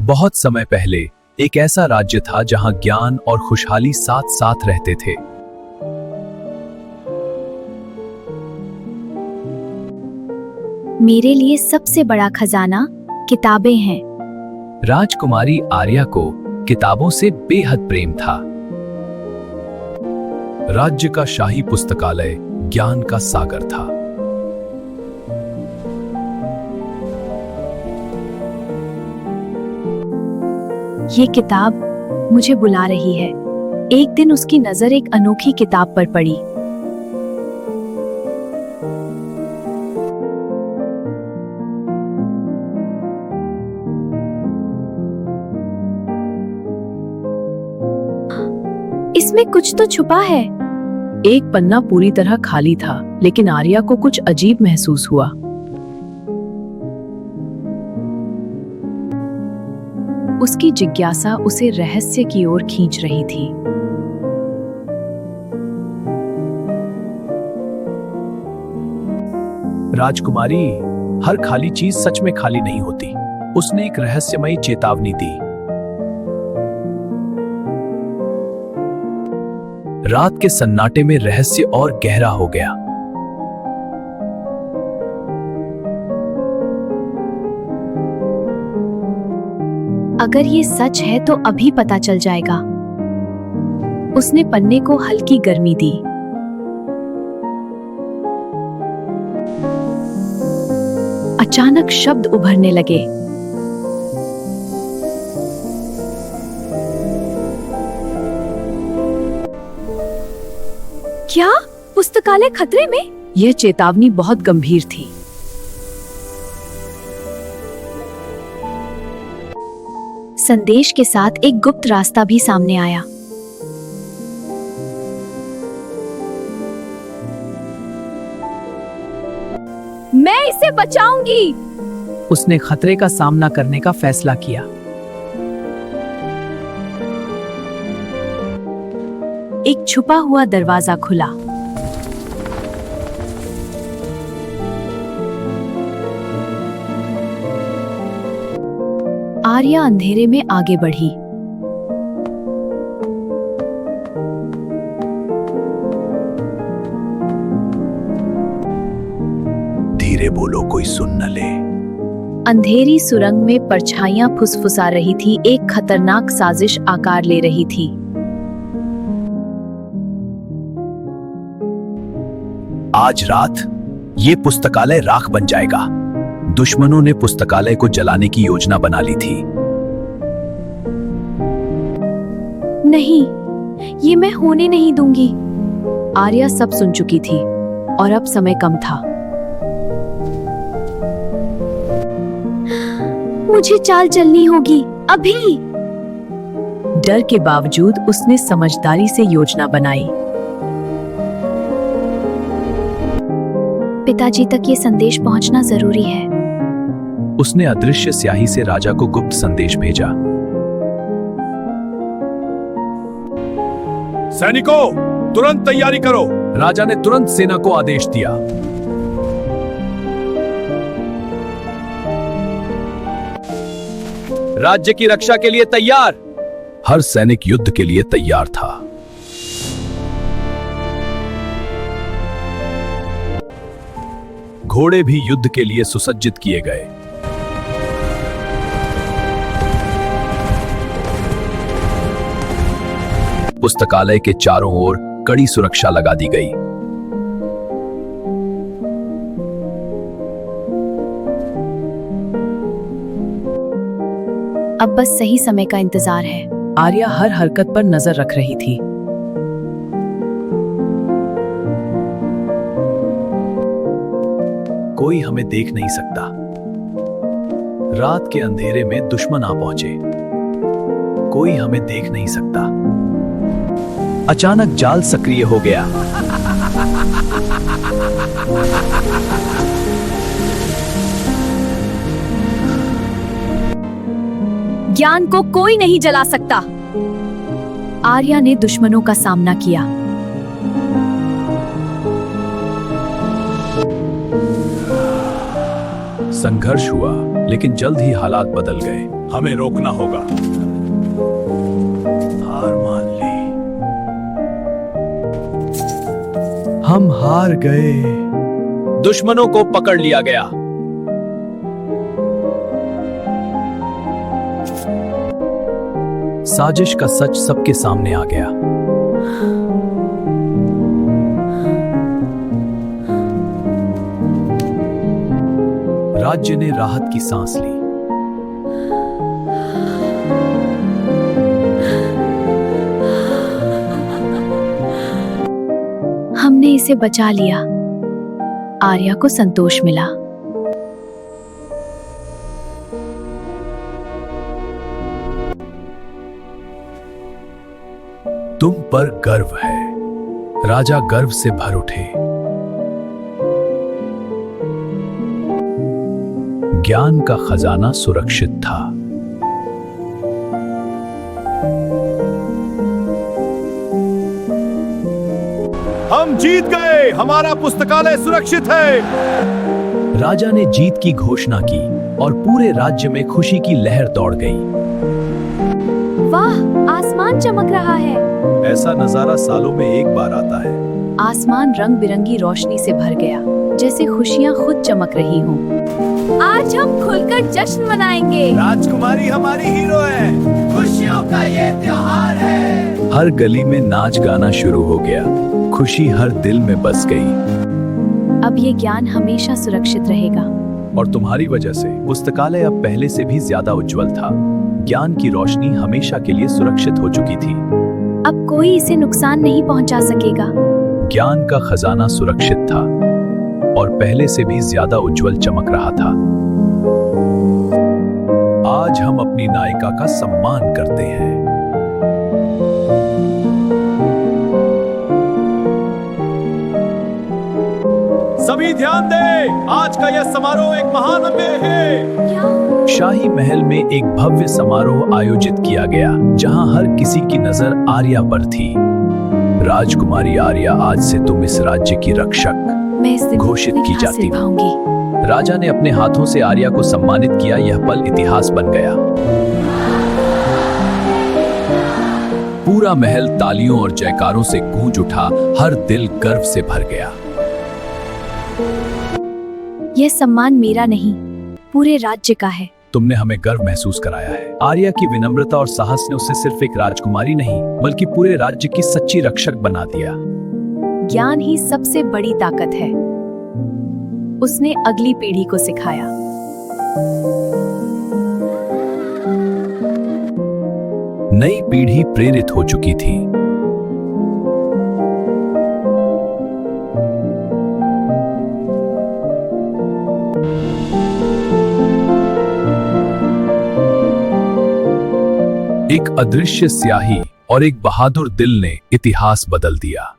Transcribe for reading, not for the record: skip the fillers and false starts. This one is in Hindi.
बहुत समय पहले एक ऐसा राज्य था जहां ज्ञान और खुशहाली साथ साथ रहते थे। मेरे लिए सबसे बड़ा खजाना किताबें हैं। राजकुमारी आर्या को किताबों से बेहद प्रेम था। राज्य का शाही पुस्तकालय ज्ञान का सागर था। ये किताब मुझे बुला रही है। एक दिन उसकी नजर एक अनोखी किताब पर पड़ी। इसमें कुछ तो छुपा है। एक पन्ना पूरी तरह खाली था, लेकिन आर्या को कुछ अजीब महसूस हुआ। उसकी जिज्ञासा उसे रहस्य की ओर खींच रही थी। राजकुमारी, हर खाली चीज सच में खाली नहीं होती। उसने एक रहस्यमयी चेतावनी दी। रात के सन्नाटे में रहस्य और गहरा हो गया। अगर ये सच है तो अभी पता चल जाएगा। उसने पन्ने को हल्की गर्मी दी। अचानक शब्द उभरने लगे। क्या पुस्तकालय खतरे में? यह चेतावनी बहुत गंभीर थी। संदेश के साथ एक गुप्त रास्ता भी सामने आया। मैं इसे बचाऊंगी। उसने खतरे का सामना करने का फैसला किया। एक छुपा हुआ दरवाजा खुला। आर्या अंधेरे में आगे बढ़ी। धीरे बोलो, कोई सुन न ले। अंधेरी सुरंग में परछाइयां फुसफुसा रही थी। एक खतरनाक साजिश आकार ले रही थी। आज रात ये पुस्तकालय राख बन जाएगा। दुश्मनों ने पुस्तकालय को जलाने की योजना बना ली थी। नहीं, ये मैं होने नहीं दूंगी। आर्या सब सुन चुकी थी और अब समय कम था। मुझे चाल चलनी होगी अभी। डर के बावजूद उसने समझदारी से योजना बनाई। पिताजी तक ये संदेश पहुंचना जरूरी है। उसने अदृश्य स्याही से राजा को गुप्त संदेश भेजा। सैनिकों, तुरंत तैयारी करो। राजा ने तुरंत सेना को आदेश दिया। राज्य की रक्षा के लिए तैयार। हर सैनिक युद्ध के लिए तैयार था। घोड़े भी युद्ध के लिए सुसज्जित किए गए। पुस्तकालय के चारों ओर कड़ी सुरक्षा लगा दी गई। अब बस सही समय का इंतजार है। आर्या हर हरकत पर नजर रख रही थी। कोई हमें देख नहीं सकता। रात के अंधेरे में दुश्मन आ पहुंचे। कोई हमें देख नहीं सकता। अचानक जाल सक्रिय हो गया। ज्ञान को कोई नहीं जला सकता। आर्या ने दुश्मनों का सामना किया। संघर्ष हुआ, लेकिन जल्द ही हालात बदल गए। हमें रोकना होगा। हार मान ली। हम हार गए। दुश्मनों को पकड़ लिया गया। साजिश का सच सबके सामने आ गया। राज्य ने राहत की सांस ली। हमने इसे बचा लिया। आर्या को संतोष मिला। तुम पर गर्व है। राजा गर्व से भर उठे। ज्ञान का खजाना सुरक्षित था। हम जीत गए। हमारा पुस्तकालय सुरक्षित है। राजा ने जीत की घोषणा की और पूरे राज्य में खुशी की लहर दौड़ गई। वाह, आसमान चमक रहा है। ऐसा नजारा सालों में एक बार आता है। आसमान रंग बिरंगी रोशनी से भर गया, जैसे खुशियां खुद चमक रही हों। आज हम खुलकर जश्न मनाएंगे। राजकुमारी हमारी हीरो है। खुशियों का ये त्योहार है। हर गली में नाच गाना शुरू हो गया। खुशी हर दिल में बस गई। अब ये ज्ञान हमेशा सुरक्षित रहेगा। और तुम्हारी वजह से पुस्तकालय अब पहले से भी ज्यादा उज्जवल था। ज्ञान की रोशनी हमेशा के लिए सुरक्षित हो चुकी थी। अब कोई इसे नुकसान नहीं पहुंचा सकेगा। ज्ञान का खजाना सुरक्षित था और पहले से भी ज्यादा उज्जवल चमक रहा था। आज हम अपनी नायिका का सम्मान करते हैं। सभी ध्यान दें, आज का यह समारोह एक महान अध्याय है। शाही महल में एक भव्य समारोह आयोजित किया गया, जहां हर किसी की नजर आर्या पर थी। राजकुमारी आर्या, आज से तुम इस राज्य की रक्षक मैं इस दिन घोषित की जाती है। निभाऊंगी। राजा ने अपने हाथों से आर्या को सम्मानित किया। यह पल इतिहास बन गया। पूरा महल तालियों और जयकारों से गूंज उठा। हर दिल गर्व से भर गया। यह सम्मान मेरा नहीं, पूरे राज्य का है। तुमने हमें गर्व महसूस कराया है। आर्या की विनम्रता और साहस ने उसे सिर्फ एक राजकुमारी नहीं, बल्कि पूरे राज्य की सच्ची रक्षक बना दिया। ज्ञान ही सबसे बड़ी ताकत है। उसने अगली पीढ़ी को सिखाया। नई पीढ़ी प्रेरित हो चुकी थी। एक अदृश्य स्याही और एक बहादुर दिल ने इतिहास बदल दिया।